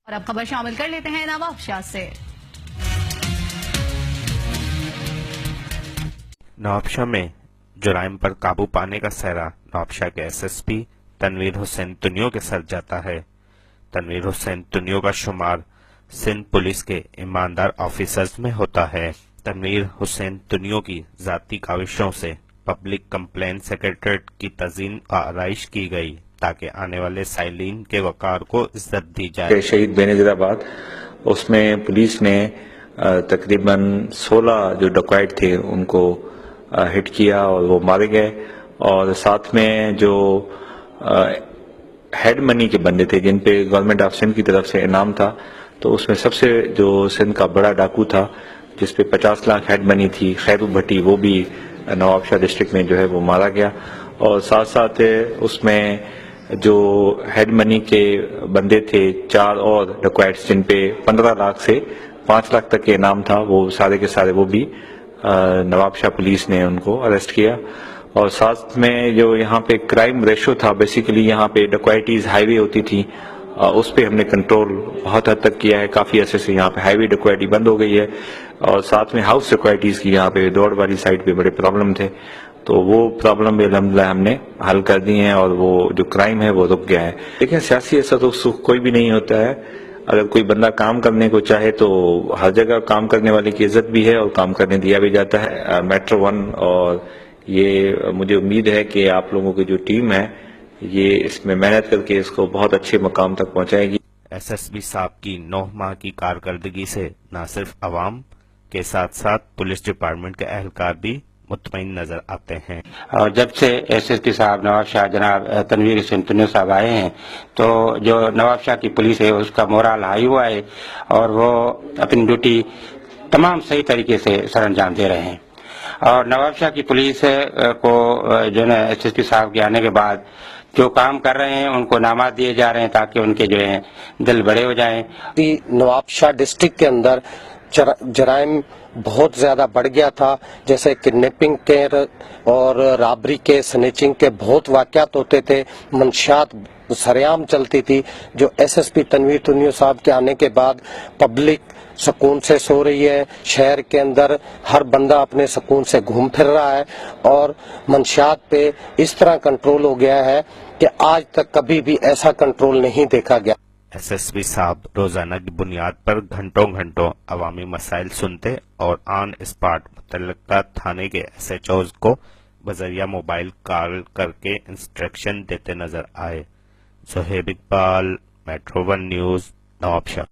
اور اب خبر شامل کر لیتے ہیں نواب شاہ سے۔ نواب شاہ میں جرائم پر قابو پانے کا سہرا نواب شاہ کے ایس ایس پی تنویر حسین تنیو کے سر جاتا ہے۔ تنویر حسین تنیو کا شمار سندھ پولیس کے ایماندار آفیسرز میں ہوتا ہے۔ تنویر حسین تنیو کی ذاتی کاوشوں سے پبلک کمپلین سیکریٹریٹ کی تزئین و آرائش کی گئی تاکہ آنے والے سائلین کے وقار کو عزت دی جائے۔ شہید بے نظیر آباد، اس میں پولیس نے تقریباً 16 جو ڈکائٹ تھے ان کو ہٹ کیا اور وہ مارے گئے، اور ساتھ میں جو ہیڈ منی کے بندے تھے جن پہ گورنمنٹ آف سندھ کی طرف سے انعام تھا، تو اس میں سب سے جو سندھ کا بڑا ڈاکو تھا جس پہ 50 لاکھ ہیڈ منی تھی، خیرو بھٹی، وہ بھی نواب شاہ ڈسٹرکٹ میں جو ہے وہ مارا گیا۔ اور ساتھ ساتھ اس میں جو ہیڈ منی کے بندے تھے 4 اور ڈکوائٹس جن پہ 15 لاکھ سے 5 لاکھ تک کے انعام تھا، وہ سارے کے سارے وہ بھی نواب شاہ پولیس نے ان کو اریسٹ کیا۔ اور ساتھ میں جو یہاں پہ کرائم ریشو تھا، بیسیکلی یہاں پہ ڈکوائٹیز ہائی وے ہوتی تھی، اس پہ ہم نے کنٹرول بہت حد تک کیا ہے۔ کافی عرصے سے یہاں پہ ہائی وے ڈکوائٹی بند ہو گئی ہے، اور ساتھ میں ہاؤس ڈکوائٹیز کی یہاں پہ دوڑ والی سائڈ پہ بڑے پرابلم تھے، تو وہ پرابلم بھی الحمدللہ ہم نے حل کر دی ہیں، اور وہ جو کرائم ہے وہ رک گیا ہے۔ لیکن سیاسی ایسا تو کوئی بھی نہیں ہوتا ہے، اگر کوئی بندہ کام کرنے کو چاہے تو ہر جگہ کام کرنے والے کی عزت بھی ہے اور کام کرنے دیا بھی جاتا ہے۔ میٹرو 1 اور یہ مجھے امید ہے کہ آپ لوگوں کی جو ٹیم ہے یہ اس میں محنت کر کے اس کو بہت اچھے مقام تک پہنچائے گی۔ ایس ایس بی صاحب کی 9 ماہ کی کارکردگی سے نہ صرف عوام کے ساتھ ساتھ پولیس ڈپارٹمنٹ کے اہلکار بھی مطمئن نظر آتے ہیں۔ اور جب سے ایس ایس پی صاحب نواب شاہ جناب تنویر حسین تنیو صاحب آئے ہیں تو جو نواب شاہ کی پولیس ہے اس کا مورال ہائی ہوا ہے، اور وہ اپنی ڈیوٹی تمام صحیح طریقے سے سر انجام دے رہے ہیں۔ اور نواب شاہ کی پولیس کو جو ہے ایس ایس پی صاحب کے آنے کے بعد جو کام کر رہے ہیں ان کو انعامات دیے جا رہے ہیں تاکہ ان کے جو ہیں دل بڑے ہو جائیں۔ نواب شاہ ڈسٹرکٹ کے اندر جرائم بہت زیادہ بڑھ گیا تھا، جیسے کڈنیپنگ کے اور رابری کے، سنیچنگ کے بہت واقعات ہوتے تھے، منشیات سریعام چلتی تھی۔ جو ایس ایس پی تنویر تنیو صاحب کے آنے کے بعد پبلک سکون سے سو رہی ہے، شہر کے اندر ہر بندہ اپنے سکون سے گھوم پھر رہا ہے، اور منشیات پہ اس طرح کنٹرول ہو گیا ہے کہ آج تک کبھی بھی ایسا کنٹرول نہیں دیکھا گیا۔ ایس ایس پی صاحب روزانہ کی بنیاد پر گھنٹوں عوامی مسائل سنتے اور آن اسپاٹ متعلقہ تھانے کے ایس ایچ اوز کو بذریعہ موبائل کال کر کے انسٹرکشن دیتے نظر آئے۔ سہیب اقبال، میٹرو 1 نیوز، نواب شاہ۔